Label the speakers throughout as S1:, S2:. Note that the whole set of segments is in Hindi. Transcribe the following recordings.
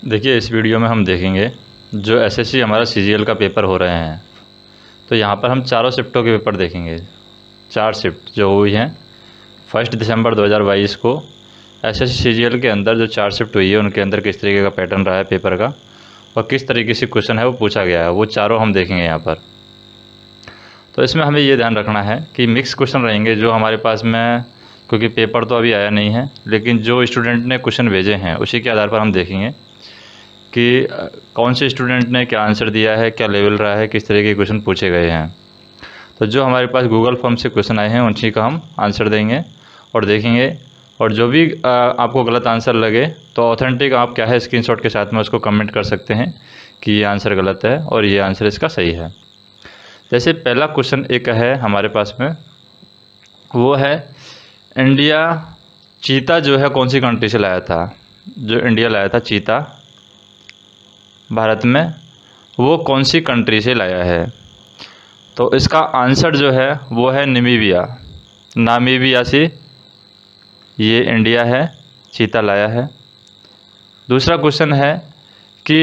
S1: देखिए, इस वीडियो में हम देखेंगे जो एसएससी हमारा सीजीएल का पेपर हो रहे हैं। तो यहाँ पर हम चारों शिफ्टों के पेपर देखेंगे। 4 शिफ्ट जो हुई हैं 1 दिसंबर 2022 को एसएससी सीजीएल के अंदर जो 4 शिफ्ट हुई है उनके अंदर किस तरीके का पैटर्न रहा है पेपर का और किस तरीके से क्वेश्चन है वो पूछा गया है, वो चारों हम देखेंगे यहाँ पर। तो इसमें हमें ये ध्यान रखना है कि मिक्स क्वेश्चन रहेंगे जो हमारे पास में, क्योंकि पेपर तो अभी आया नहीं है, लेकिन जो स्टूडेंट ने क्वेश्चन भेजे हैं उसी के आधार पर हम देखेंगे कि कौन से स्टूडेंट ने क्या आंसर दिया है, क्या लेवल रहा है, किस तरह के क्वेश्चन पूछे गए हैं। तो जो हमारे पास गूगल फॉर्म से क्वेश्चन आए हैं उसी का हम आंसर देंगे और देखेंगे। और जो भी आपको गलत आंसर लगे तो ऑथेंटिक आप क्या है स्क्रीनशॉट के साथ में उसको कमेंट कर सकते हैं कि ये आंसर गलत है और ये आंसर इसका सही है। जैसे पहला क्वेश्चन एक है हमारे पास में, वो है इंडिया चीता जो है कौन सी कंट्री से लाया था। जो इंडिया लाया था चीता भारत में, वो कौन सी कंट्री से लाया है। तो इसका आंसर जो है वो है नामीबिया। नामीबिया से ये इंडिया है चीता लाया है। दूसरा क्वेश्चन है कि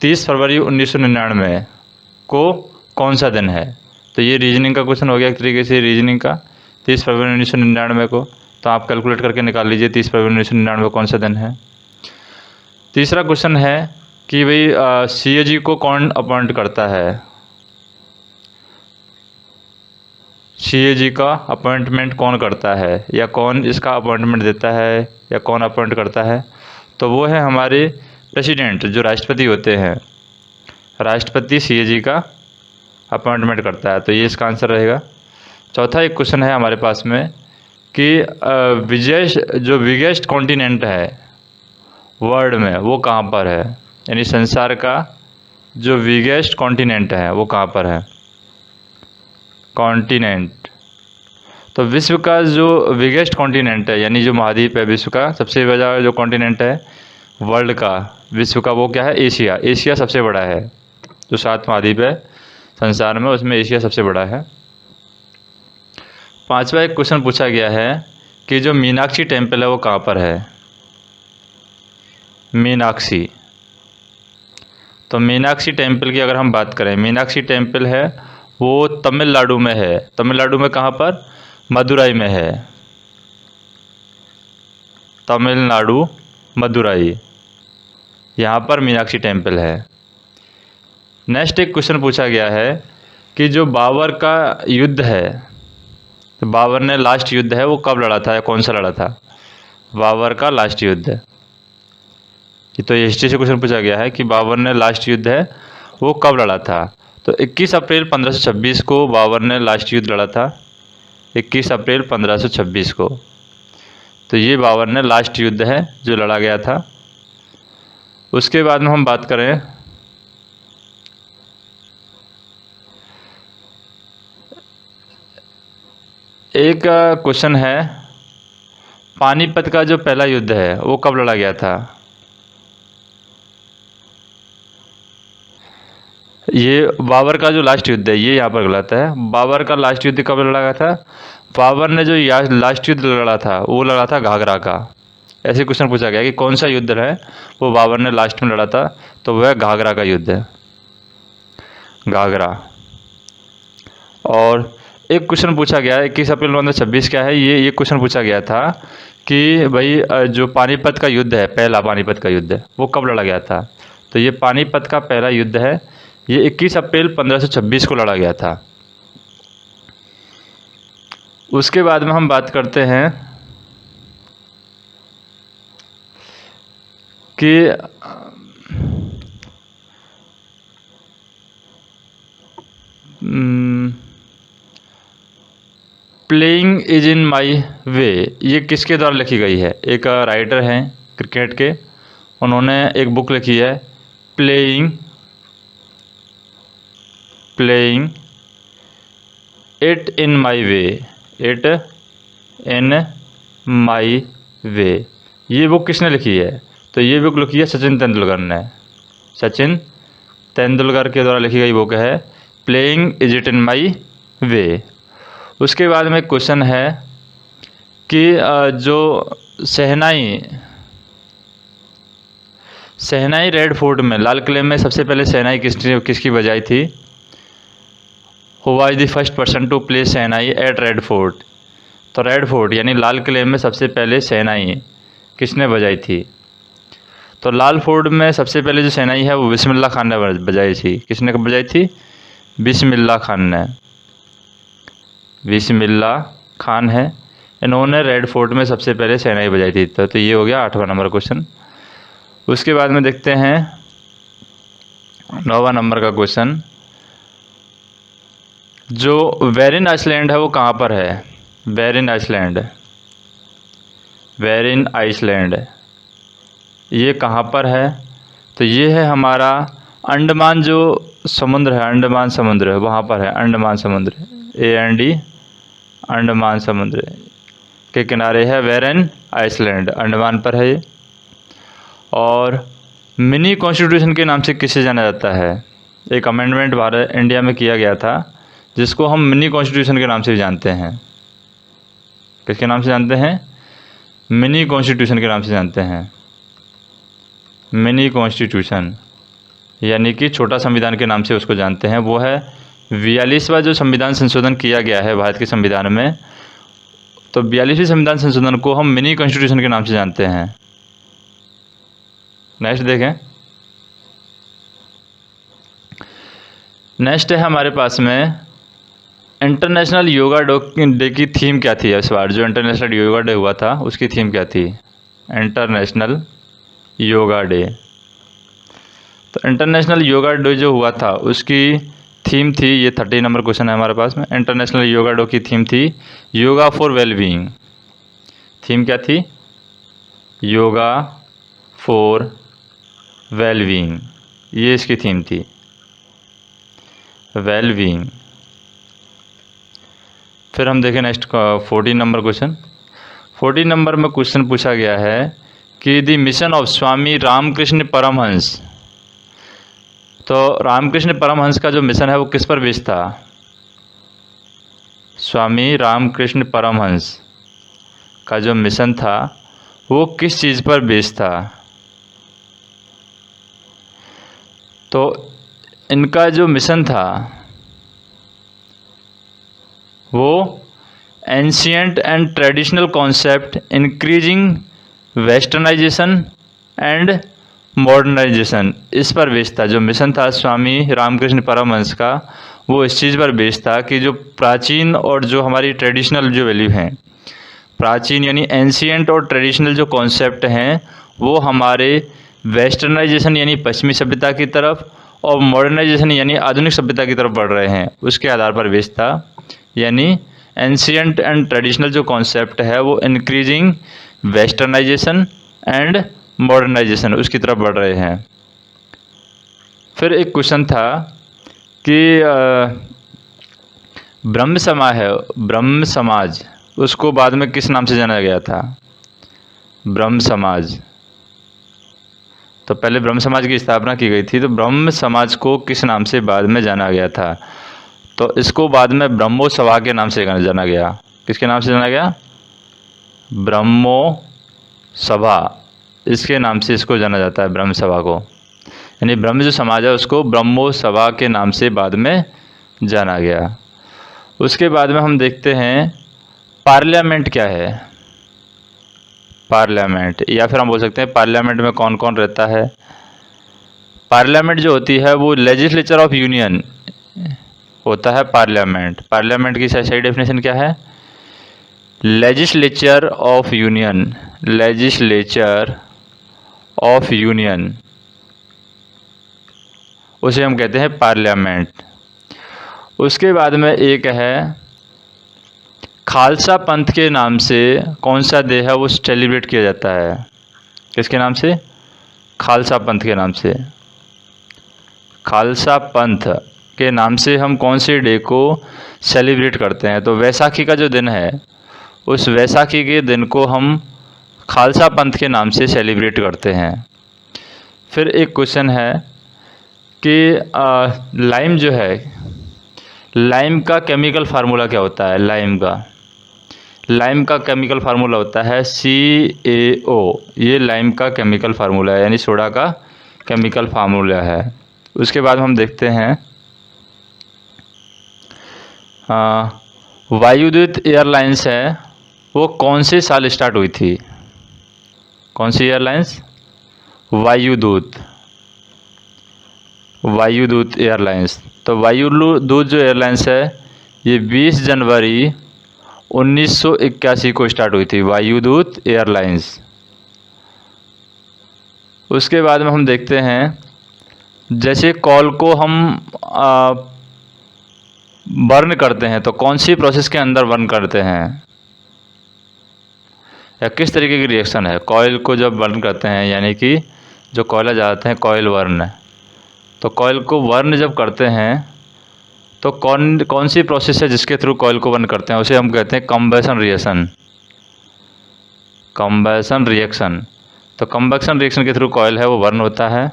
S1: 30 फरवरी 1999 को कौन सा दिन है। तो ये रीजनिंग का क्वेश्चन हो गया एक तरीके से, रीजनिंग का 30 फरवरी 1999 को। तो आप कैलकुलेट करके निकाल लीजिए 30 फरवरी 1999 कौन सा दिन है। तीसरा क्वेश्चन है कि भाई सीएजी को कौन अपॉइंट करता है। सीएजी का अपॉइंटमेंट कौन करता है या कौन इसका अपॉइंटमेंट देता है या कौन अपॉइंट करता है। तो वो है हमारे प्रेसिडेंट, जो राष्ट्रपति होते हैं। राष्ट्रपति सीएजी का अपॉइंटमेंट करता है, तो ये इसका आंसर रहेगा। चौथा एक क्वेश्चन है हमारे पास में कि जो बिगेस्ट कॉन्टिनेंट है वर्ल्ड में वो कहाँ पर है, यानी संसार का जो बिगेस्ट कॉन्टिनेंट है वो कहाँ पर है। कॉन्टिनेंट, तो विश्व का जो बिगेस्ट कॉन्टिनेंट है यानी जो महाद्वीप है विश्व का सबसे बड़ा जो कॉन्टिनेंट है वर्ल्ड का, विश्व का, वो क्या है एशिया। एशिया सबसे बड़ा है, जो 7 महाद्वीप है संसार में उसमें एशिया सबसे बड़ा है। पांचवा एक क्वेश्चन पूछा गया है कि जो मीनाक्षी टेम्पल है वो कहाँ पर है। मीनाक्षी, तो मीनाक्षी टेम्पल की अगर हम बात करें, मीनाक्षी टेम्पल है वो तमिलनाडु में है। तमिलनाडु में कहाँ पर, मदुराई में है। तमिलनाडु मदुराई, यहाँ पर मीनाक्षी टेम्पल है। नेक्स्ट एक क्वेश्चन पूछा गया है कि जो बाबर का युद्ध है, तो बाबर ने लास्ट युद्ध है वो कब लड़ा था या कौन सा लड़ा था। बाबर का लास्ट युद्ध, तो ये हिस्ट्री से क्वेश्चन पूछा गया है कि बाबर ने लास्ट युद्ध है वो कब लड़ा था। तो 21 अप्रैल 1526 को बाबर ने लास्ट युद्ध लड़ा था। 21 अप्रैल 1526 को, तो ये बाबर ने लास्ट युद्ध है जो लड़ा गया था। उसके बाद में हम बात करें एक क्वेश्चन है पानीपत का जो पहला युद्ध है वो कब लड़ा गया था। ये बाबर का जो लास्ट युद्ध है ये यहाँ पर गलत है। बाबर का लास्ट युद्ध कब लड़ा गया था। बाबर ने जो लास्ट युद्ध लड़ा था वो लड़ा था घाघरा का। ऐसे क्वेश्चन पूछा गया कि कौन सा युद्ध है वो बाबर ने लास्ट में लड़ा था, तो वह घाघरा का युद्ध है, घाघरा। और एक क्वेश्चन पूछा गया है 21 अप्रैल 1926 क्या है, ये क्वेश्चन पूछा गया था कि भाई जो पानीपत का युद्ध है, पहला पानीपत का युद्ध है वो कब लड़ा गया था। तो ये पानीपत का पहला युद्ध है, ये 21 अप्रैल 1526 को लड़ा गया था। उसके बाद में हम बात करते हैं कि playing is in my way, ये किसके द्वारा लिखी गई है। एक राइटर हैं क्रिकेट के, उन्होंने एक बुक लिखी है playing it in my way, it in my way. ये बुक किसने लिखी है। तो ये बुक लिखी है सचिन तेंदुलकर ने। सचिन तेंदुलकर के द्वारा लिखी गई बुक है playing is it in my वे। उसके बाद में क्वेश्चन है कि जो शहनाई रेड फोर्ट में, लाल किले में सबसे पहले शहनाई किसकी बजाई थी? Who was the first person to play shehnai at Red Fort? तो रेड फोर्ट यानी लाल किले में सबसे पहले शहनाई किसने बजाई थी? तो लाल फोर्ट में सबसे पहले जो शहनाई है वो बिस्मिल्लाह खान ने बजाई थी। किसने बजाई थी? बिस्मिल्लाह खान ने। बिस्मिल्लाह खान है, इन्होंने रेड फोर्ट में सबसे पहले शहनाई बजाई थी। तो ये हो गया 8वां नंबर क्वेश्चन। उसके बाद में देखते हैं 9वां नंबर का क्वेश्चन। जो वेरिन आइसलैंड है वो कहाँ पर है? वेरिन आइसलैंड, वेरिन आइसलैंड ये कहाँ पर है? तो ये है हमारा अंडमान जो समुद्र है, अंडमान समुद्र वहाँ पर है। अंडमान समुद्र, AND अंडमान समुद्र के किनारे है वेरिन आइसलैंड, अंडमान पर है ये। और मिनी कॉन्स्टिट्यूशन के नाम से किसे जाना जाता है? एक अमेंडमेंट भारत इंडिया में किया गया था जिसको हम मिनी कॉन्स्टिट्यूशन के नाम से भी जानते हैं। किसके नाम से जानते हैं? मिनी कॉन्स्टिट्यूशन के नाम से जानते हैं। मिनी कॉन्स्टिट्यूशन यानी कि छोटा संविधान के नाम से उसको जानते हैं। वो है 42वां जो संविधान संशोधन किया गया है भारत के संविधान में, तो 42वें संविधान संशोधन को हम मिनी कॉन्स्टिट्यूशन के नाम से जानते हैं। नेक्स्ट देखें। नेक्स्ट है हमारे पास में इंटरनेशनल योगा डे की थीम क्या थी? इस बार जो इंटरनेशनल योगा डे हुआ था उसकी थीम क्या थी? International yoga day. तो इंटरनेशनल योगा डे जो हुआ था उसकी थीम थी, ये 30 नंबर क्वेश्चन है हमारे पास में। इंटरनेशनल योगा डे की थीम थी योगा फॉर वेलबींग। थीम क्या थी? योगा फॉर वेलबींग, ये इसकी थीम थी, वेलबींग। फिर हम देखें नेक्स्ट 14 नंबर क्वेश्चन। 14 नंबर में क्वेश्चन पूछा गया है कि the mission of Swami Ramakrishna Paramhans. तो रामकृष्ण परमहंस का जो मिशन है वो किस पर बेस्ड था? स्वामी रामकृष्ण परमहंस का जो मिशन था वो किस चीज़ पर बेस्ड था? तो इनका जो मिशन था वो ancient and traditional concept increasing westernisation and modernisation, इस पर बेस्ड था। जो मिशन था स्वामी रामकृष्ण परमहंस का वो इस चीज़ पर बेस्ड था कि जो प्राचीन और जो हमारी ट्रेडिशनल जो वैल्यू हैं, प्राचीन यानी एंशियंट और ट्रेडिशनल जो कॉन्सेप्ट हैं वो हमारे वेस्टर्नाइजेशन यानी पश्चिमी सभ्यता की तरफ और मॉडर्नाइजेशन यानी आधुनिक सभ्यता की तरफ बढ़ रहे हैं, उसके आधार पर बेस्ड था। यानी एंशियंट एंड ट्रेडिशनल जो कॉन्सेप्ट है वो इंक्रीजिंग वेस्टर्नाइजेशन एंड मॉडर्नाइजेशन उसकी तरफ बढ़ रहे हैं। फिर एक क्वेश्चन था कि ब्रह्म समाज उसको बाद में किस नाम से जाना गया था? ब्रह्म समाज। तो पहले ब्रह्म समाज की स्थापना की गई थी, तो ब्रह्म समाज को किस नाम से बाद में जाना गया था? तो इसको बाद में ब्रह्मो सभा के नाम से जाना गया। किसके नाम से जाना गया? ब्रह्मो सभा, इसके नाम से इसको जाना जाता है, ब्रह्म सभा को। यानी ब्रह्म जो समाज है उसको ब्रह्मो सभा के नाम से बाद में जाना गया। उसके बाद में हम देखते हैं पार्लियामेंट क्या है। पार्लियामेंट, या फिर हम बोल सकते हैं पार्लियामेंट में कौन कौन रहता है। पार्लियामेंट जो होती है वो लेजिस्लेचर ऑफ यूनियन होता है पार्लियामेंट। पार्लियामेंट की सही डेफिनेशन क्या है? Legislature of union, legislature of union, उसे हम कहते हैं पार्लियामेंट। उसके बाद में एक है खालसा पंथ के नाम से कौन सा डे है वो सेलिब्रेट किया जाता है? किसके नाम से? खालसा पंथ के नाम से। खालसा पंथ के नाम से हम कौन से डे को सेलिब्रेट करते हैं? तो वैसाखी का जो दिन है उस वैसाखी के दिन को हम खालसा पंथ के नाम से सेलिब्रेट करते हैं। फिर एक क्वेश्चन है कि लाइम जो है, लाइम का केमिकल फार्मूला क्या होता है? लाइम का केमिकल फार्मूला होता है CaO। ये लाइम का केमिकल फार्मूला है, यानी सोडा का केमिकल फार्मूला है। उसके बाद हम देखते हैं वायुदूत एयरलाइंस है, वो कौन से साल स्टार्ट हुई थी? कौन सी एयरलाइंस? वायुदूत एयरलाइंस। तो वायुदूत जो एयरलाइंस है ये 20 जनवरी 1981 को स्टार्ट हुई थी, वायुदूत एयरलाइंस। उसके बाद में हम देखते हैं जैसे कॉल को हम बर्न करते हैं तो कौन सी प्रोसेस के अंदर बर्न करते हैं, या किस तरीके की रिएक्शन है कॉयल को जब बर्न करते हैं, यानी कि जो कोयला जलाते हैं कॉयल बर्न। तो कॉयल को बर्न जब करते हैं तो कौन सी प्रोसेस है जिसके थ्रू कॉयल को बर्न करते हैं, उसे हम कहते हैं कंबशन रिएक्शन। Combustion reaction. तो कंबशन रिएक्शन के थ्रू कॉयल है वो बर्न होता है।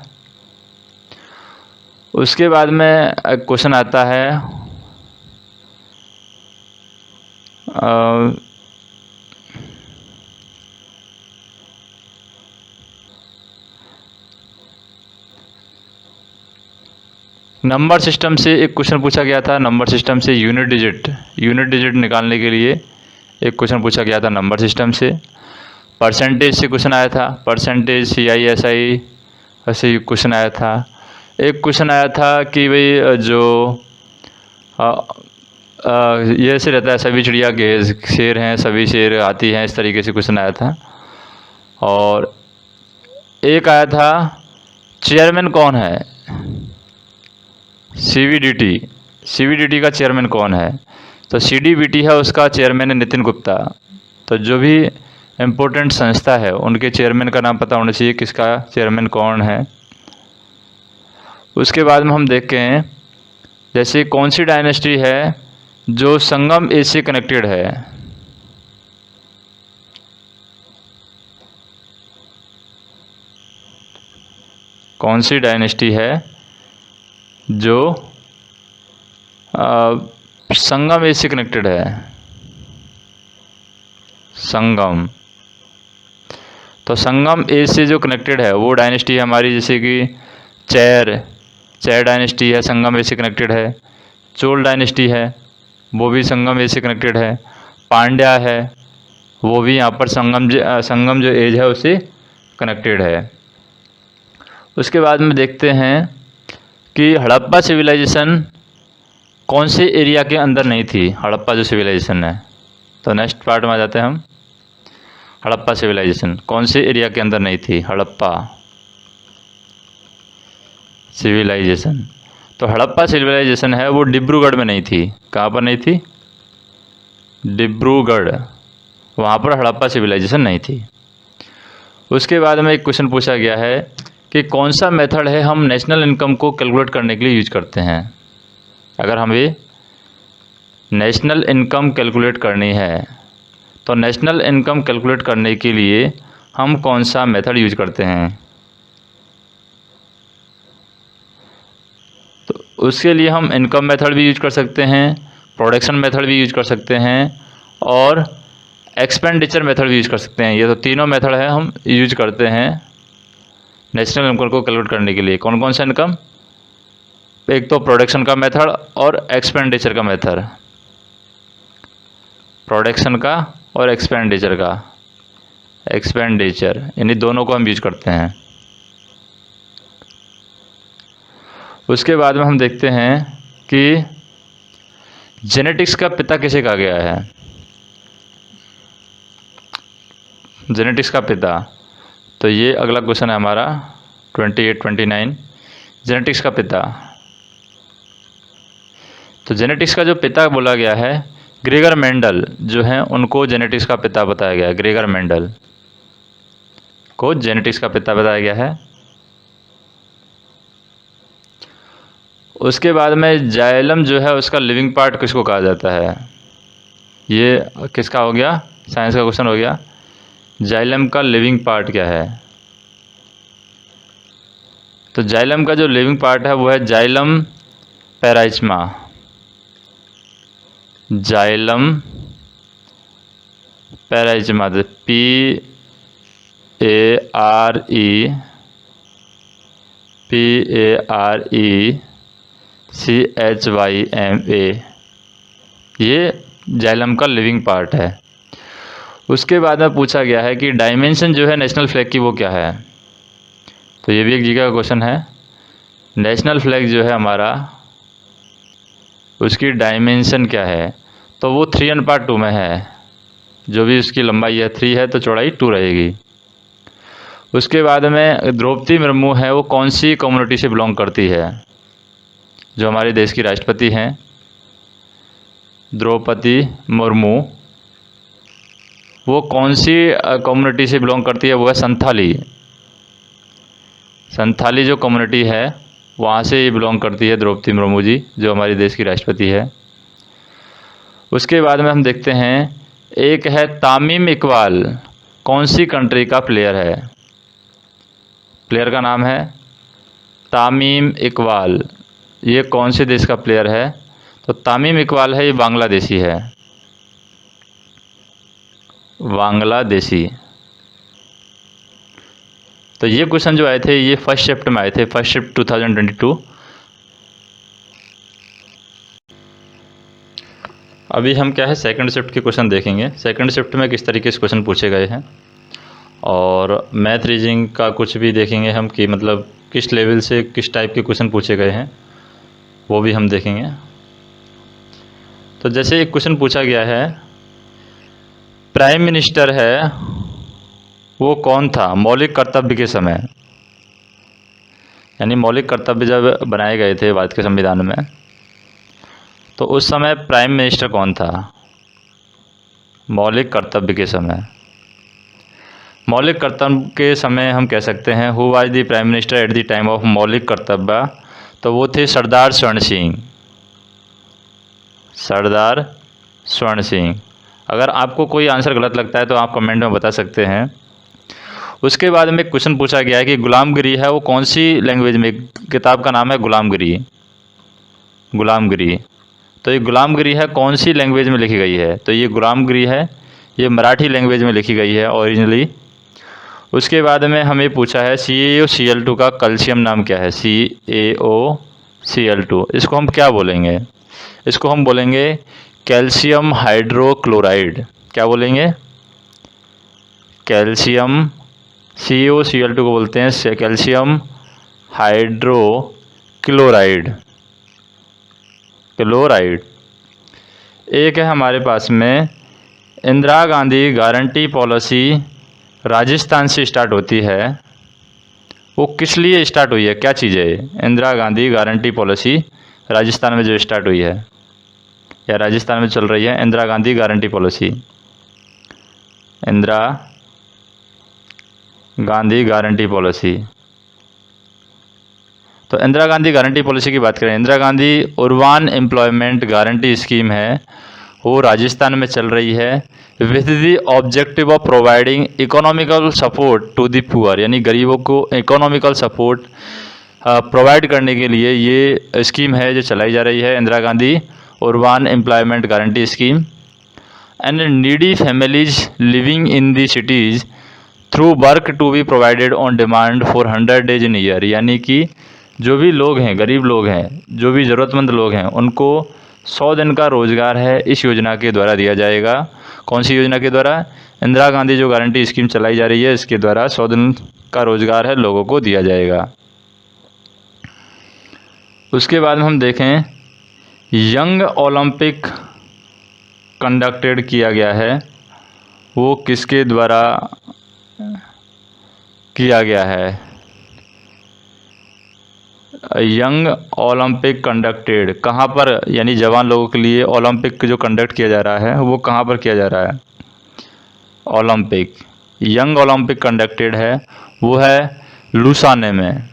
S1: उसके बाद में एक क्वेश्चन आता है नंबर सिस्टम से एक क्वेश्चन पूछा गया था। नंबर सिस्टम से यूनिट डिजिट निकालने के लिए एक क्वेश्चन पूछा गया था नंबर सिस्टम से। परसेंटेज से क्वेश्चन आया था, परसेंटेज CISI ऐसे क्वेश्चन आया था। एक क्वेश्चन आया था कि भाई जो ये ऐसे रहता है सभी चिड़िया के शेर हैं, सभी शेर हाथी हैं, इस तरीके से क्वेश्चन आया था। और एक आया था चेयरमैन कौन है, CVDT का चेयरमैन कौन है? तो CDBT है, उसका चेयरमैन है नितिन गुप्ता। तो जो भी इम्पोर्टेंट संस्था है उनके चेयरमैन का नाम पता होना चाहिए, किसका चेयरमैन कौन है। उसके बाद में हम देखें जैसे कौन सी डायनेस्टी है जो संगम एज से कनेक्टेड है। कौन सी डायनेस्टी है जो संगम एज से कनेक्टेड है? संगम। तो संगम एज से जो कनेक्टेड है वो डायनेस्टी है हमारी, जैसे कि चेर डायनेस्टी है, संगम एज से कनेक्टेड है। चोल डायनेस्टी है, वो भी संगम एज से कनेक्टेड है। पांड्या है, वो भी यहाँ पर संगम जो एज है उससे कनेक्टेड है। उसके बाद में देखते हैं कि हड़प्पा सिविलाइजेशन कौन से एरिया के अंदर नहीं थी, हड़प्पा जो सिविलाइजेशन है। तो नेक्स्ट पार्ट में आ जाते हैं हम। हड़प्पा सिविलाइजेशन कौन से एरिया के अंदर नहीं थी? हड़प्पा सिविलाइजेशन। तो हड़प्पा सिविलाइजेशन है वो डिब्रूगढ़ में नहीं थी। कहाँ पर नहीं थी? डिब्रूगढ़, वहाँ पर हड़प्पा सिविलाइजेशन नहीं थी। उसके बाद में एक क्वेश्चन पूछा गया है कि कौन सा मेथड है हम नेशनल इनकम को कैलकुलेट करने के लिए यूज करते हैं। अगर हमें नेशनल इनकम कैलकुलेट करनी है तो नेशनल इनकम कैलकुलेट करने के लिए हम कौन सा मेथड यूज करते हैं? तो उसके लिए हम इनकम मेथड भी यूज कर सकते हैं, प्रोडक्शन मेथड भी यूज कर सकते हैं, और एक्सपेंडिचर मेथड भी यूज कर सकते हैं। ये तो तीनों मेथड है हम यूज करते हैं नेशनल इनकम को कैलकुलेट करने के लिए। कौन कौन सा इनकम? एक तो प्रोडक्शन का मेथड और एक्सपेंडिचर का मेथड। प्रोडक्शन का और एक्सपेंडिचर का, एक्सपेंडिचर यानी दोनों को हम यूज करते हैं। उसके बाद में हम देखते हैं कि जेनेटिक्स का पिता किसे कहा गया है? जेनेटिक्स का पिता, तो ये अगला क्वेश्चन है हमारा 28-29। जेनेटिक्स का पिता, तो जेनेटिक्स का जो पिता बोला गया है ग्रेगर मेंडल जो हैं उनको जेनेटिक्स का पिता बताया गया है। ग्रेगर मेंडल को जेनेटिक्स का पिता बताया गया है। उसके बाद में जाइलम जो है उसका लिविंग पार्ट किसको कहा जाता है? ये किसका हो गया? साइंस का क्वेश्चन हो गया। जाइलम का लिविंग पार्ट क्या है? तो जाइलम का जो लिविंग पार्ट है वो है जाइलम पैराइज्मा। जाइलम पैराइज्मा, PARE PARECHYMA, ये जाइलम का लिविंग पार्ट है। उसके बाद में पूछा गया है कि डायमेंशन जो है नेशनल फ्लैग की वो क्या है। तो ये भी एक जीके का क्वेश्चन है। नेशनल फ्लैग जो है हमारा, उसकी डायमेंशन क्या है, तो वो 3/2 में है। जो भी उसकी लंबाई है 3 है तो चौड़ाई 2 रहेगी। उसके बाद में द्रौपदी मुर्मू है, वो कौन सी कम्युनिटी से बिलोंग करती है। जो हमारे देश की राष्ट्रपति हैं द्रौपदी मुर्मू, वो कौन सी कम्युनिटी से बिलोंग करती है, वो है संथाली। संथाली जो कम्युनिटी है वहाँ से ये बिलोंग करती है द्रौपदी मुर्मू जी, जो हमारे देश की राष्ट्रपति है। उसके बाद में हम देखते हैं, एक है तामीम इकबाल, कौन सी कंट्री का प्लेयर है। प्लेयर का नाम है तामीम इकबाल, ये कौन से देश का प्लेयर है। तो तामीम इकबाल है, ये बांग्लादेशी है, बांग्लादेशी। तो ये क्वेश्चन जो आए थे ये फर्स्ट शिफ्ट में आए थे, फर्स्ट शिफ्ट 2022। अभी हम क्या है सेकंड शिफ्ट के क्वेश्चन देखेंगे। सेकंड शिफ्ट में किस तरीके से क्वेश्चन पूछे गए हैं, और मैथ रीजनिंग का कुछ भी देखेंगे हम कि मतलब किस लेवल से किस टाइप के क्वेश्चन पूछे गए हैं, वो भी हम देखेंगे। तो जैसे एक क्वेश्चन पूछा गया है, प्राइम मिनिस्टर है वो कौन था मौलिक कर्तव्य के समय। यानी मौलिक कर्तव्य जब बनाए गए थे भारत के संविधान में, तो उस समय प्राइम मिनिस्टर कौन था मौलिक कर्तव्य के समय। मौलिक कर्तव्य के समय हम कह सकते हैं who was the prime minister at the time of मौलिक कर्तव्य, तो वो थे सरदार स्वर्ण सिंह, सरदार स्वर्ण सिंह। अगर आपको कोई आंसर गलत लगता है तो आप कमेंट में बता सकते हैं। उसके बाद में क्वेश्चन पूछा गया है कि गुलामगिरी है वो कौन सी लैंग्वेज में, किताब का नाम है गुलामगिरी, गुलामगिरी। तो ये गुलामगिरी है कौन सी लैंग्वेज में लिखी गई है, तो ये गुलामगिरी है ये मराठी लैंग्वेज में लिखी गई है ओरिजिनली। उसके बाद में हमें पूछा है CaOCl2 का कैल्शियम नाम क्या है, CaOCl2, इसको हम क्या बोलेंगे, इसको हम बोलेंगे कैल्शियम हाइड्रोक्लोराइड। क्या बोलेंगे, कैल्शियम, CaOCl2 को बोलते हैं कैल्शियम हाइड्रोक्लोराइड, क्लोराइड। एक है हमारे पास में इंदिरा गांधी गारंटी पॉलिसी राजस्थान से स्टार्ट होती है, वो किस लिए स्टार्ट हुई है, क्या चीज़ है। इंदिरा गांधी गारंटी पॉलिसी राजस्थान में जो स्टार्ट हुई है या राजस्थान में चल रही है, Indira Gandhi guarantee policy, Indira Gandhi guarantee policy. तो इंदिरा गांधी गारंटी पॉलिसी की बात करें, Indira Gandhi urban employment guarantee scheme है, वो राजस्थान में चल रही है with the objective of providing economical support to the poor, यानी गरीबों को इकोनॉमिकल सपोर्ट प्रोवाइड करने के लिए ये स्कीम है जो चलाई जा रही है, Indira Gandhi urban employment guarantee scheme. And needy families living in the cities through work to be provided on demand for 100 days in year, यानी कि जो भी लोग हैं, गरीब लोग हैं, जो भी ज़रूरतमंद लोग हैं, उनको 100 दिन का रोज़गार है इस योजना के द्वारा दिया जाएगा। कौन सी योजना के द्वारा, इंदिरा गांधी जो गारंटी स्कीम चलाई जा रही है इसके द्वारा 100 दिन का रोज़गार है लोगों को दिया जाएगा। उसके बाद में हम देखें यंग ओलंपिक कंडक्टेड किया गया है, वो किसके द्वारा किया गया है। यंग ओलंपिक कंडक्टेड कहाँ पर, यानी जवान लोगों के लिए ओलंपिक जो कंडक्ट किया जा रहा है वो कहाँ पर किया जा रहा है, ओलंपिक, यंग ओलंपिक कंडक्टेड है वो है लुसाने में,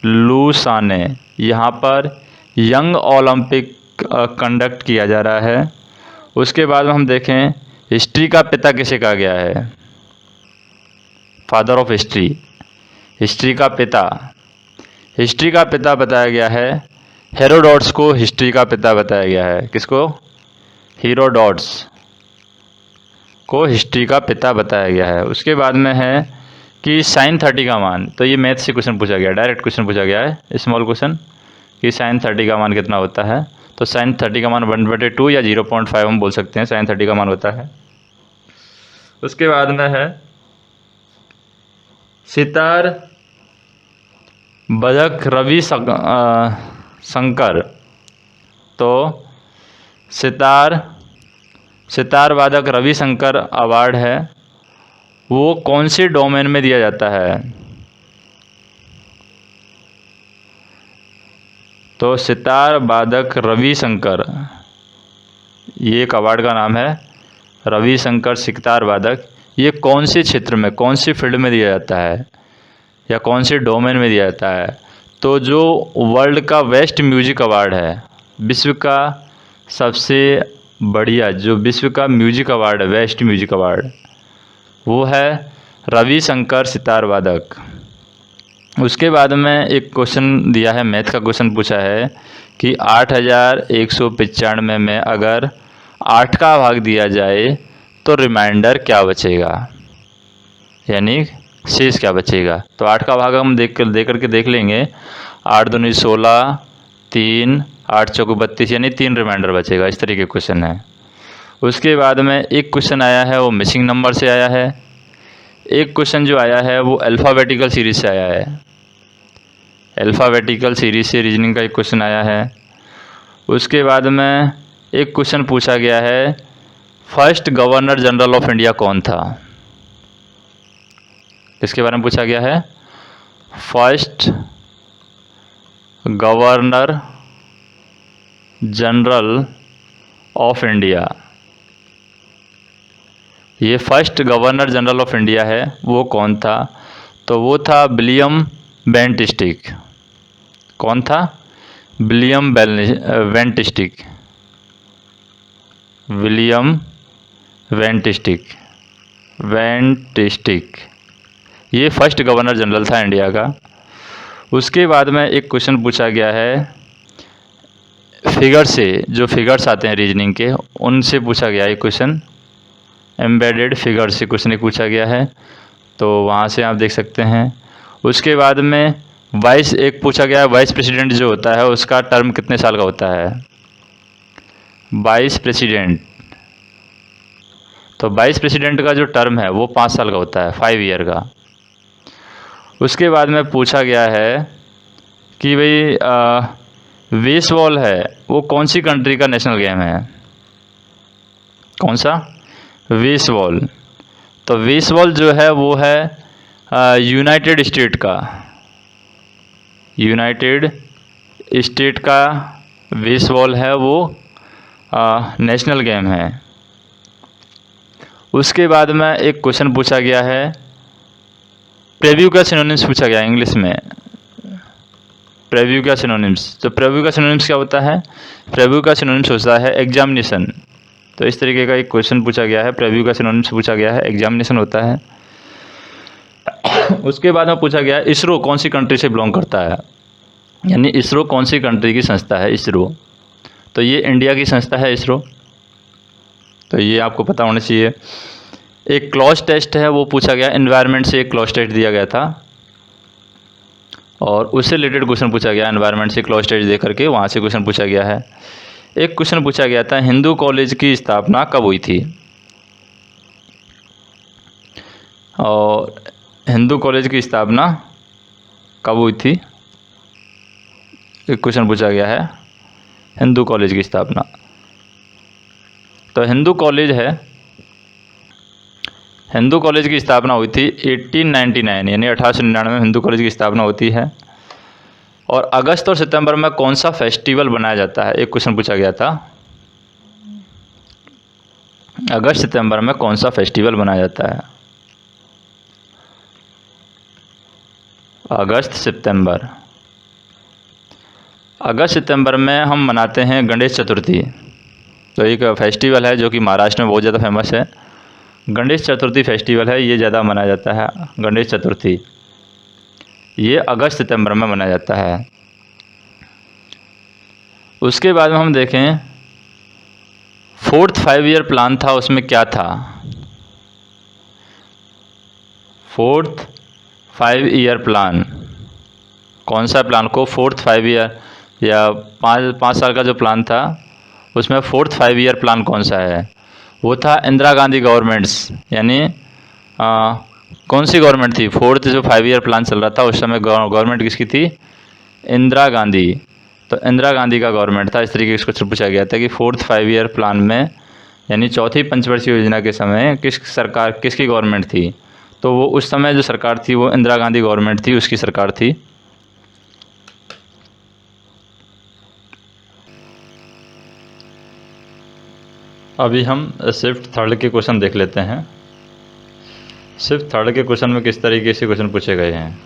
S1: लुसाने, यहाँ पर यंग ओलंपिक कंडक्ट किया जा रहा है। उसके बाद में हम देखें हिस्ट्री का पिता किसे कहा गया है, फादर ऑफ हिस्ट्री, हिस्ट्री का पिता, हिस्ट्री का पिता बताया गया है हेरोडोट्स को, हिस्ट्री का पिता बताया गया है किसको, हेरोडोट्स को हिस्ट्री का पिता बताया गया है। उसके बाद में है कि साइन 30 का मान, तो ये मैथ से क्वेश्चन पूछा गया, डायरेक्ट क्वेश्चन पूछा गया है स्मॉल क्वेश्चन कि साइन 30 का मान कितना होता है। तो साइन 30 का मान 1/2 या 0.5 हम बोल सकते हैं साइन 30 का मान होता है। उसके बाद में है सितार वादक रवि शंकर। तो सितार वादक रवि शंकर अवार्ड है, वो कौन से डोमेन में दिया जाता है। तो सितार वादक रवि शंकर, ये एक अवार्ड का नाम है, रवि शंकर सितार वादक। ये कौन से क्षेत्र में, कौन से फील्ड में दिया जाता है या कौन से डोमेन में दिया जाता है। तो जो वर्ल्ड का बेस्ट म्यूजिक अवार्ड है, विश्व का सबसे बढ़िया जो विश्व का म्यूजिक अवार्ड है, बेस्ट म्यूजिक अवार्ड, वो है रवि शंकर सितार वादक। उसके बाद में एक क्वेश्चन दिया है, मैथ का क्वेश्चन पूछा है कि 8195 में अगर 8 का भाग दिया जाए तो रिमाइंडर क्या बचेगा, यानी शेष क्या बचेगा। तो 8 का भाग हम दे करके देख लेंगे। 8 दूनी 16, 3, 8 चौके 32, यानी 3 रिमाइंडर बचेगा। इस तरीके क्वेश्चन है। उसके बाद में एक क्वेश्चन आया है वो मिसिंग नंबर से आया है। एक क्वेश्चन जो आया है वो अल्फ़ाबेटिकल सीरीज से आया है। अल्फ़ाबेटिकल सीरीज से रीजनिंग का एक क्वेश्चन आया है। उसके बाद में एक क्वेश्चन पूछा गया है, first governor general of India कौन था। इसके बारे में पूछा गया है, first governor general of India. ये first governor general of India है, वो कौन था। तो वो था विलियम बेंटिस्टिक। कौन था, विलियम वेंटिस्टिक, विलियम वेंटिस्टिक, ये फर्स्ट गवर्नर जनरल था इंडिया का। उसके बाद में एक क्वेश्चन पूछा गया है फिगर से, जो फिगर्स आते हैं रीजनिंग के, उनसे पूछा गया है क्वेश्चन। एम्बेडेड फिगर से क्वेश्चन पूछा गया है, तो वहाँ से आप देख सकते हैं। उसके बाद में एक पूछा गया है, वाइस प्रेसिडेंट जो होता है उसका टर्म कितने साल का होता है। वाइस प्रेसिडेंट, तो वाइस प्रेसिडेंट का जो टर्म है वो 5 साल का होता है, 5 ईयर का। उसके बाद में पूछा गया है कि भाई बेसबॉल है वो कौन सी कंट्री का नेशनल गेम है। कौन सा, बेसबॉल। तो बेसबॉल जो है वो है यूनाइटेड स्टेट का, यूनाइटेड स्टेट का बेसबॉल है, वो नेशनल गेम है। उसके बाद में एक क्वेश्चन पूछा गया है, प्रीव्यू का सिनोनिम्स पूछा गया इंग्लिश में, प्रीव्यू का सिनोनिम्स। तो प्रीव्यू का सिनोनिम्स क्या होता है, प्रीव्यू का सिनोनिम्स होता है एग्जामिनेशन। तो इस तरीके का एक क्वेश्चन पूछा गया है, प्रीव्यू का सिनोनिम्स पूछा गया है, एग्जामिनेशन होता है। उसके बाद में पूछा गया इसरो कौन सी कंट्री से बिलोंग करता है, यानी इसरो कौन सी कंट्री की संस्था है इसरो। तो ये इंडिया की संस्था है इसरो, तो ये आपको पता होना चाहिए। एक क्लॉज टेस्ट है वो पूछा गया, एनवायरनमेंट से एक क्लॉज टेस्ट दिया गया था और उससे रिलेटेड क्वेश्चन पूछा गया, एनवायरनमेंट से क्लॉज टेस्ट दे करके वहाँ से क्वेश्चन पूछा गया है। एक क्वेश्चन पूछा गया था, हिंदू कॉलेज की स्थापना कब हुई थी। और हिंदू कॉलेज की स्थापना कब हुई थी, एक क्वेश्चन पूछा गया है, हिंदू कॉलेज की स्थापना। तो हिंदू कॉलेज है, हिंदू कॉलेज की स्थापना हुई थी 1899, यानी 1899 में हिंदू कॉलेज की स्थापना होती है। और अगस्त और सितंबर में कौन सा फेस्टिवल बनाया जाता है, एक क्वेश्चन पूछा गया था, अगस्त सितंबर में कौन सा फेस्टिवल बनाया जाता है। अगस्त सितंबर में हम मनाते हैं गणेश चतुर्थी। तो एक फेस्टिवल है जो कि महाराष्ट्र में बहुत ज़्यादा फेमस है, गणेश चतुर्थी फेस्टिवल है, ये ज़्यादा मनाया जाता है। गणेश चतुर्थी ये अगस्त सितंबर में मनाया जाता है। उसके बाद में हम देखें 4th 5 ईयर प्लान था, उसमें क्या था। 4th 5 ईयर प्लान, कौन सा प्लान को 4th 5 ईयर या 5 साल का जो प्लान था उसमें 4th 5 ईयर प्लान कौन सा है? वो था इंदिरा गांधी गवर्नमेंट्स, यानी कौन सी गवर्नमेंट थी? 4th जो 5 ईयर प्लान चल रहा था उस समय गवर्नमेंट किसकी थी? इंदिरा गांधी। तो इंदिरा गांधी का गवर्नमेंट था। इस तरीके से क्वेश्चन पूछा गया था कि 4th 5 ईयर प्लान में, यानी चौथी पंचवर्षीय योजना के समय किसकी गवर्नमेंट थी? तो वो उस समय जो सरकार थी वो इंदिरा गांधी गवर्नमेंट थी, उसकी सरकार थी। अभी हम शिफ्ट थर्ड के क्वेश्चन देख लेते हैं। शिफ्ट थर्ड के क्वेश्चन में किस तरीके से क्वेश्चन पूछे गए हैं।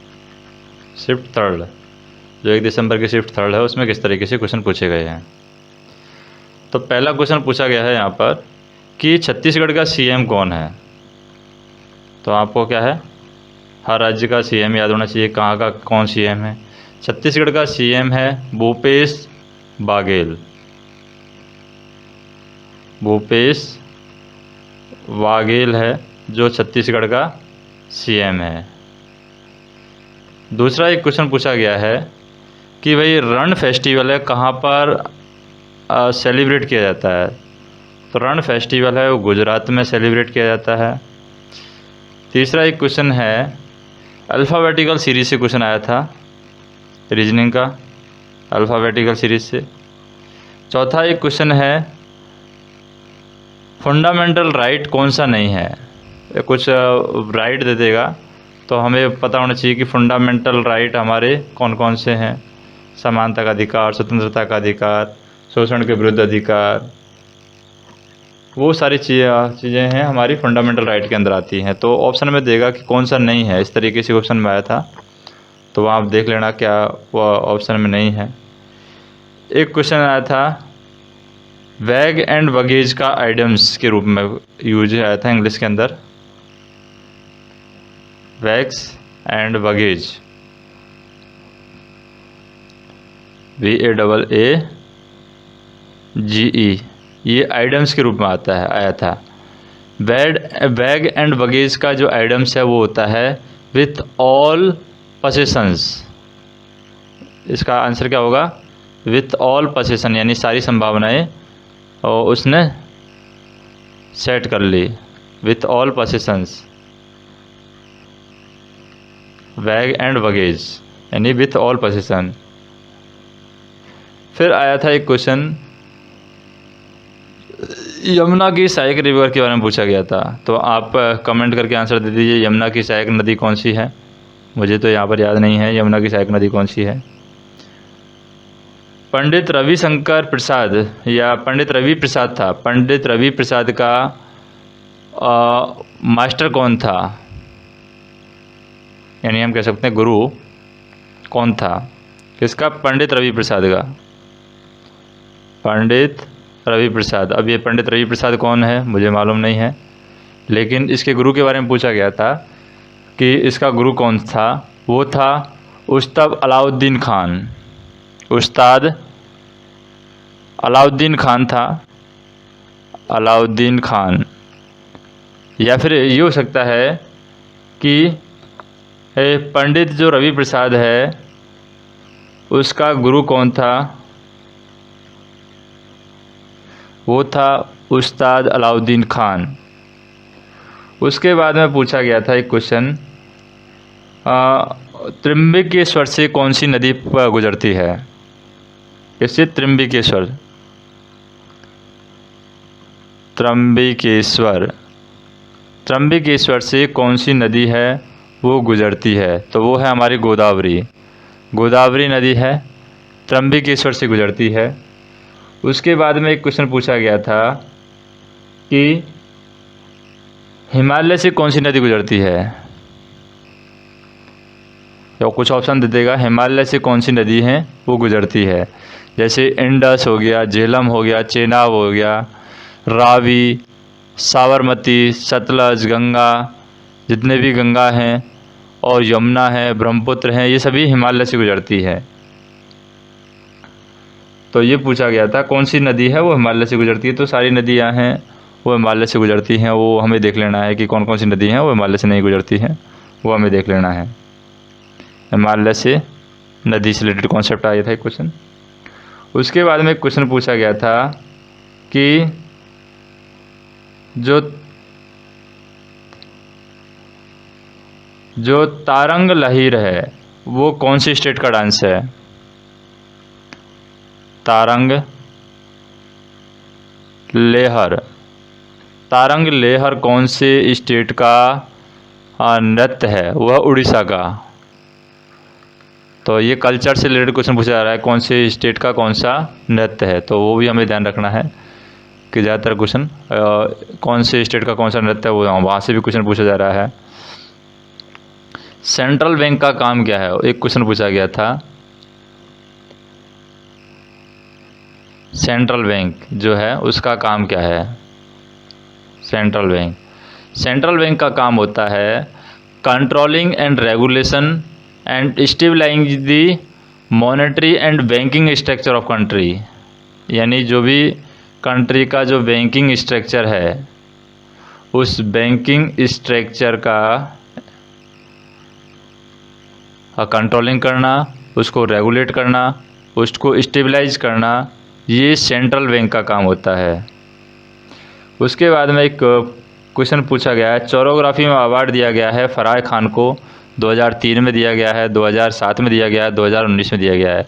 S1: शिफ्ट थर्ड जो 1 दिसंबर की शिफ्ट थर्ड है उसमें किस तरीके से क्वेश्चन पूछे गए हैं। तो पहला क्वेश्चन पूछा गया है यहाँ पर कि छत्तीसगढ़ का सीएम कौन है। तो आपको क्या है, हर राज्य का सीएम याद होना चाहिए, कहाँ का कौन सीएम है। छत्तीसगढ़ का सीएम है भूपेश बाघेल। भूपेश बाघेल है जो छत्तीसगढ़ का सीएम है। दूसरा एक क्वेश्चन पूछा गया है कि भाई रण फेस्टिवल है कहाँ पर सेलिब्रेट किया जाता है। तो रण फेस्टिवल है वो गुजरात में सेलिब्रेट किया जाता है। तीसरा एक क्वेश्चन है, अल्फ़ाबेटिकल सीरीज से क्वेश्चन आया था रीजनिंग का, अल्फ़ाबेटिकल सीरीज से। चौथा एक क्वेश्चन है, फंडामेंटल राइट कौन सा नहीं है। कुछ राइट दे देगा तो हमें पता होना चाहिए कि फंडामेंटल राइट हमारे कौन कौन से हैं। समानता का अधिकार, स्वतंत्रता का अधिकार, शोषण के विरुद्ध अधिकार, वो सारी चीज़ें हैं हमारी फंडामेंटल राइट के अंदर आती हैं। तो ऑप्शन में देगा कि कौन सा नहीं है, इस तरीके से क्वेश्चन में आया था। तो वहाँ आप देख लेना क्या वो ऑप्शन में नहीं है। एक क्वेश्चन आया था बैग एंड बगेज का आइटम्स के रूप में यूज आया था इंग्लिश के अंदर, बैग्स एंड बगेज, BAGE, ये आइटम्स के रूप में आया था। बैग एंड बगेज का जो आइटम्स है वो होता है विथ ऑल पोसेशंस। इसका आंसर क्या होगा? विथ ऑल पोसेशन, यानी सारी संभावनाएं और उसने सेट कर ली, with all possessions, bag and baggage यानी विथ ऑल पोसेशन। फिर आया था एक क्वेश्चन, यमुना की सहायक रिवर के बारे में पूछा गया था। तो आप कमेंट करके आंसर दे दीजिए, यमुना की सहायक नदी कौन सी है। मुझे तो यहाँ पर याद नहीं है यमुना की सहायक नदी कौन सी है। पंडित रविशंकर प्रसाद या पंडित रवि प्रसाद था, पंडित रवि प्रसाद का मास्टर कौन था, यानी हम कह सकते हैं गुरु कौन था किसका? पंडित रवि प्रसाद का, पंडित रवि प्रसाद। अब ये पंडित रवि प्रसाद कौन है मुझे मालूम नहीं है, लेकिन इसके गुरु के बारे में पूछा गया था कि इसका गुरु कौन था। वो था उस्ताद अलाउद्दीन खान, उस्ताद अलाउद्दीन खान था, अलाउद्दीन खान। या फिर ये हो सकता है कि पंडित जो रवि प्रसाद है उसका गुरु कौन था, वो था उस्ताद अलाउद्दीन खान। उसके बाद में पूछा गया था एक क्वेश्चन, त्र्यंबकेश्वर से कौन सी नदी गुजरती है। इससे त्र्यंबकेश्वर, त्र्यंबकेश्वर से कौन सी नदी है वो गुजरती है। तो वो है हमारी गोदावरी, गोदावरी नदी है त्र्यंबकेश्वर से गुजरती है। उसके बाद में एक क्वेश्चन पूछा गया था कि हिमालय से कौन सी नदी गुजरती है। तो कुछ ऑप्शन दे देगा, हिमालय से कौन सी नदी है वो गुजरती है। जैसे इंडस हो गया, झेलम हो गया, चेनाब हो गया, रावी, साबरमती, सतलज, गंगा, जितने भी गंगा हैं और यमुना है, ब्रह्मपुत्र हैं, ये सभी हिमालय से गुजरती है। तो ये पूछा गया था कौन सी नदी है वो हिमालय से गुजरती है। तो सारी नदियां हैं वो हिमालय से गुजरती हैं, वो हमें देख लेना है कि कौन कौन सी नदी हैं वो हिमालय से नहीं गुजरती हैं, वो हमें देख लेना है। हिमालय से नदी से रिलेटेड कॉन्सेप्ट आया था एक क्वेश्चन। उसके बाद में एक क्वेश्चन पूछा गया था कि जो तारंग लहर है वो कौन सी स्टेट का डांस है? तारंग लहर, तारंग लहर कौन से स्टेट का नृत्य है? वह उड़ीसा का। तो ये कल्चर से रिलेटेड क्वेश्चन पूछा जा रहा है, कौन से स्टेट का कौन सा नृत्य है, तो वो भी हमें ध्यान रखना है कि ज़्यादातर क्वेश्चन कौन से स्टेट का कौन सा नृत्य है वो वहाँ से भी क्वेश्चन पूछा जा रहा है। सेंट्रल बैंक का काम क्या है? एक क्वेश्चन पूछा गया था। सेंट्रल बैंक जो है उसका काम क्या है? सेंट्रल बैंक का काम होता है controlling and regulation and stabilising the monetary and banking structure of country. यानी जो भी कंट्री का जो बैंकिंग स्ट्रक्चर है उस बैंकिंग स्ट्रक्चर का कंट्रोलिंग करना, उसको रेगुलेट करना, उसको स्टेबलाइज करना, ये सेंट्रल बैंक का काम होता है। उसके बाद में एक क्वेश्चन पूछा गया है, चोरोग्राफी में अवार्ड दिया गया है फराह खान को। 2003 में दिया गया है, 2007 में दिया गया है, 2019 में दिया गया है।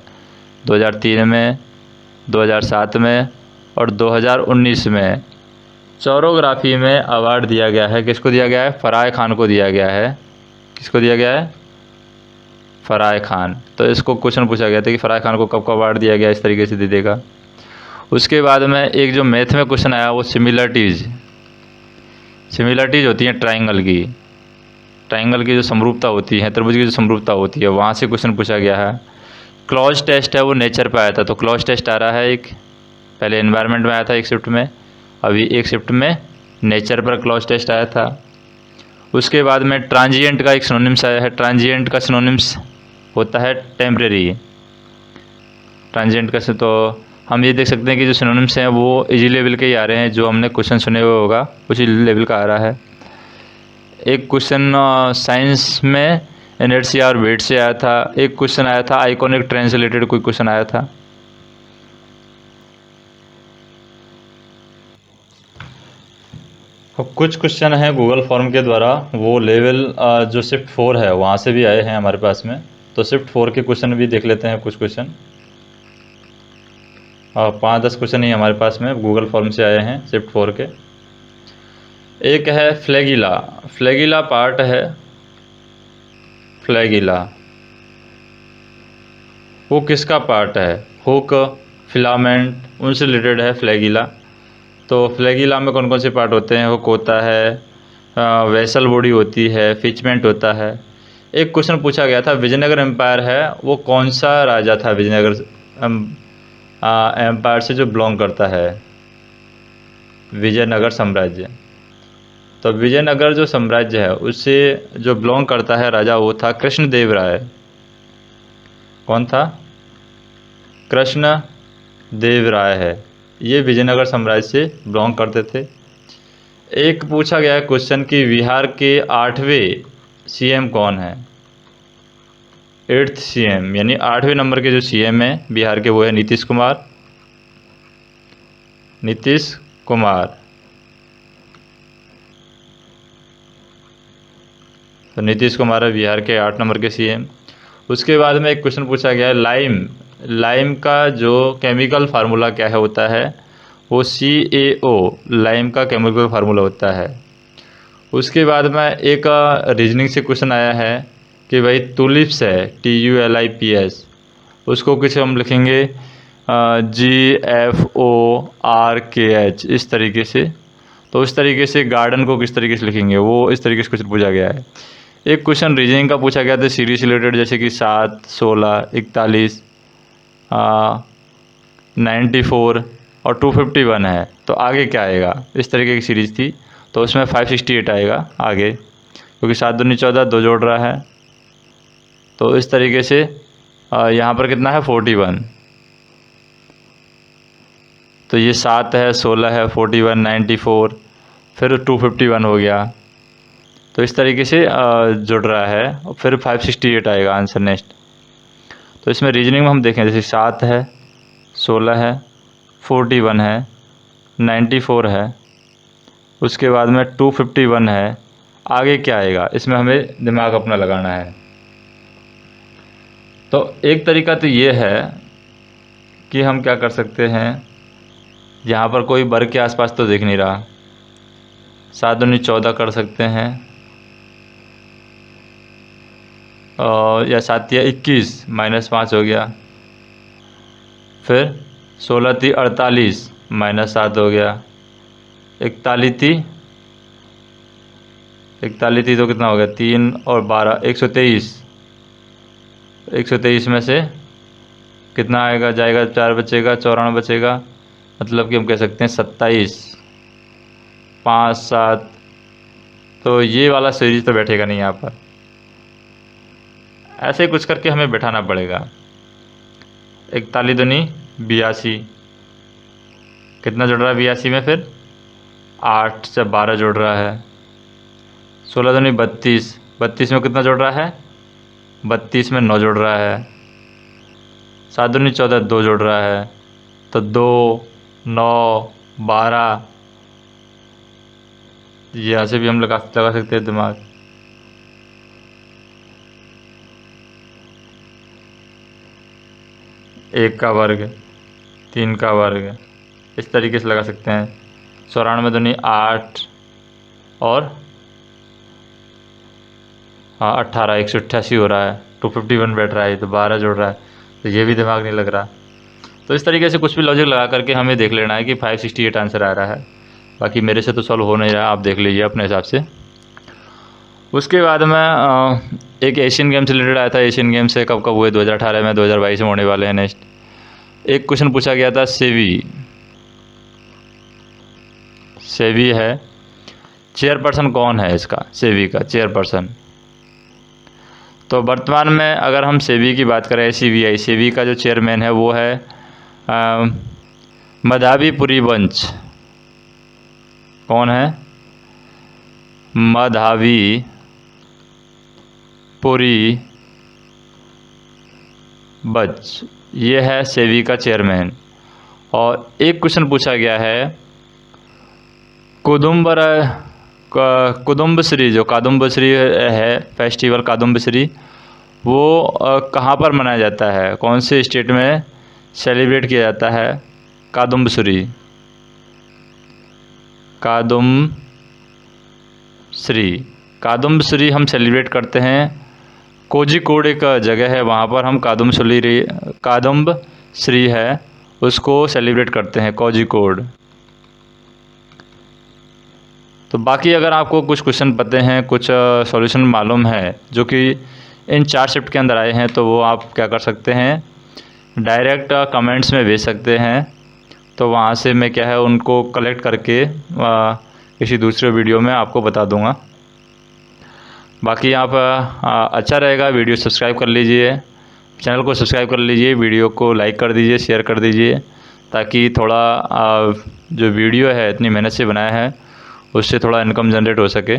S1: 2003 में, 2007 में और 2019 में चोरोग्राफी में अवार्ड दिया गया है। किसको दिया गया है? फराह खान को दिया गया है। किसको दिया गया है? फराह खान। तो इसको क्वेश्चन पूछा गया था कि फराह खान को कब का अवार्ड दिया गया, इस तरीके से दे देगा। उसके बाद में एक जो मैथ में क्वेश्चन आया वो सिमिलरिटीज़ होती हैं ट्राइंगल की जो समरूपता होती है, त्रिभुज की जो समरूपता होती है, वहाँ से क्वेश्चन पूछा गया है। क्लॉज टेस्ट है वो नेचर पे आया था, तो क्लॉज टेस्ट आ रहा है एक, पहले एनवायरनमेंट में आया था एक शिफ्ट में, अभी एक शिफ्ट में नेचर पर क्लॉज टेस्ट आया था। उसके बाद में ट्रांजिएंट का एक सिनोनिम्स आया है। ट्रांजिएंट का सिनोनिम्स होता है टेम्परेरी। ट्रांजिएंट का से तो हम ये देख सकते हैं कि जो सिनोनिम्स हैं वो इजी लेवल के ही आ रहे हैं, जो हमने क्वेश्चन सुने हुए होगा उसी लेवल का आ रहा है। एक क्वेश्चन साइंस में इनर्शिया और वेट से आया था। एक क्वेश्चन आया था आइकॉनिक ट्रेन से रिलेटेड, कोई क्वेश्चन आया था। अब कुछ क्वेश्चन हैं गूगल फॉर्म के द्वारा, वो लेवल जो शिफ्ट 4 है वहाँ से भी आए हैं हमारे पास में। तो शिफ्ट 4 के क्वेश्चन भी देख लेते हैं। कुछ क्वेश्चन 5-10 क्वेश्चन ही हमारे पास में गूगल फॉर्म से आए हैं शिफ्ट 4 के। एक है फ्लैगिला पार्ट है। फ्लैगिला वो किसका पार्ट है? हुक, फिलामेंट, उनसे रिलेटेड है फ्लैगिला। तो फ्लैगिला में कौन कौन से पार्ट होते हैं? हुक होता है, वेसल बॉडी होती है, फिचमेंट होता है। एक क्वेश्चन पूछा गया था, विजयनगर एम्पायर है वो कौन सा राजा था? विजयनगर एम्पायर से जो बिलोंग करता है, विजयनगर साम्राज्य। तो विजयनगर जो साम्राज्य है उससे जो बिलोंग करता है राजा वो था कृष्णदेवराय। कौन था? कृष्णदेवराय है, ये विजयनगर साम्राज्य से बिलोंग करते थे। एक पूछा गया है क्वेश्चन कि बिहार के 8वें सीएम कौन है? 8th सीएम यानी 8वें नंबर के जो सीएम है बिहार के वो है नीतीश कुमार। तो नीतीश कुमार है बिहार के 8 नंबर के सीएम। उसके बाद में एक क्वेश्चन पूछा गया है लाइम का जो केमिकल फार्मूला क्या है होता है? वो CaO, लाइम का केमिकल फार्मूला होता है। उसके बाद में एक रीजनिंग से क्वेश्चन आया है कि भाई तुलिप्स है, TULIPS, उसको किसे हम लिखेंगे? GFORKH, इस तरीके से। तो उस तरीके से गार्डन को किस तरीके से लिखेंगे, वो इस तरीके से क्वेश्चन पूछा गया है। एक क्वेश्चन रीजनिंग का पूछा गया था सीरीज रिलेटेड, जैसे कि 7, 16, 41, 94 और 251 है, तो आगे क्या आएगा? इस तरीके की सीरीज़ थी, तो उसमें 568 आएगा आगे, क्योंकि 7 दूनी 14, 2 जोड़ रहा है। तो इस तरीके से यहाँ पर कितना है? 41। तो ये 7 है, 16 है, 41, 94, फिर 251 हो गया। तो इस तरीके से जुड़ रहा है। और फिर 568 आएगा आंसर नेक्स्ट। तो इसमें रीजनिंग में हम देखें, जैसे 7 है, 16 है, 41 है, 94 है, उसके बाद में 251 है। आगे क्या आएगा, इसमें हमें दिमाग अपना लगाना है। तो एक तरीका तो ये है कि हम क्या कर सकते हैं, यहाँ पर कोई वर्ग के आसपास तो दिख नहीं रहा, 7 दूनी 14 कर सकते हैं, और या 7 या 21 -5 हो गया। फिर 16 × 48 -7 हो गया। 41 थी तो कितना हो गया, 3 और 12 123। 123 में से कितना आएगा, जाएगा 4 बचेगा, 94 बचेगा, मतलब कि हम कह सकते हैं 27, 5 7। तो ये वाला सीरीज तो बैठेगा नहीं यहाँ पर, ऐसे ही कुछ करके हमें बैठाना पड़ेगा। 41 दूनी 82, कितना जुड़ रहा है 82 में, फिर 8 से 12 जुड़ रहा है। 16 दूनी 32, 32 में कितना जुड़ रहा है, 32 में 9 जुड़ रहा है। 7 दूनी 14, 2 जुड़ रहा है, तो 2 9 12, यहाँ से भी हम लगा सकते हैं दिमाग। एक का वर्ग, 3 का वर्ग, इस तरीके से लगा सकते हैं। 94 दूनी 8 और 18, 188 हो रहा है। 251 बैठ रहा है, तो 12 जुड़ रहा है, तो ये भी दिमाग नहीं लग रहा। तो इस तरीके से कुछ भी लॉजिक लगा करके हमें देख लेना है कि 568 आंसर आ रहा है। बाकी मेरे से तो सॉल्व हो नहीं रहा, आप देख लीजिए अपने हिसाब से। उसके बाद में एक एशियन गेम से रिलेटेड आया था। एशियन गेम से कब हुए, 2018 में, 2022 में होने वाले हैं नेक्स्ट। एक क्वेश्चन पूछा गया था, सेवी है, चेयरपर्सन कौन है इसका, सेवी का चेयरपर्सन। तो वर्तमान में अगर हम सेवी की बात करें, सेवी का जो चेयरमैन है वो है मधावीपुरी वंश। कौन है, मधावीपुरी वंश, ये है सेवी का चेयरमैन। और एक क्वेश्चन पूछा गया है, कुदुम्बश्री, जो कादम्बश्री है फेस्टिवल, कादम्बश्री, वो कहाँ पर मनाया जाता है, कौन से स्टेट में सेलिब्रेट किया जाता है कादम्बश्री। कादम्बश्री हम सेलिब्रेट करते हैं कोझिकोड, एक जगह है वहाँ पर हम कादम्बश्री है उसको सेलिब्रेट करते हैं, कोझिकोड। तो बाकी अगर आपको कुछ क्वेश्चन पते हैं, कुछ सॉल्यूशन मालूम है जो कि इन 4 शिफ्ट के अंदर आए हैं, तो वो आप क्या कर सकते हैं, डायरेक्ट कमेंट्स में भेज सकते हैं। तो वहाँ से मैं क्या है उनको कलेक्ट करके किसी दूसरे वीडियो में आपको बता दूँगा। बाकी आप अच्छा रहेगा, वीडियो सब्सक्राइब कर लीजिए, चैनल को सब्सक्राइब कर लीजिए, वीडियो को लाइक कर दीजिए, शेयर कर दीजिए, ताकि थोड़ा जो वीडियो है इतनी मेहनत से बनाया है उससे थोड़ा इनकम जनरेट हो सके।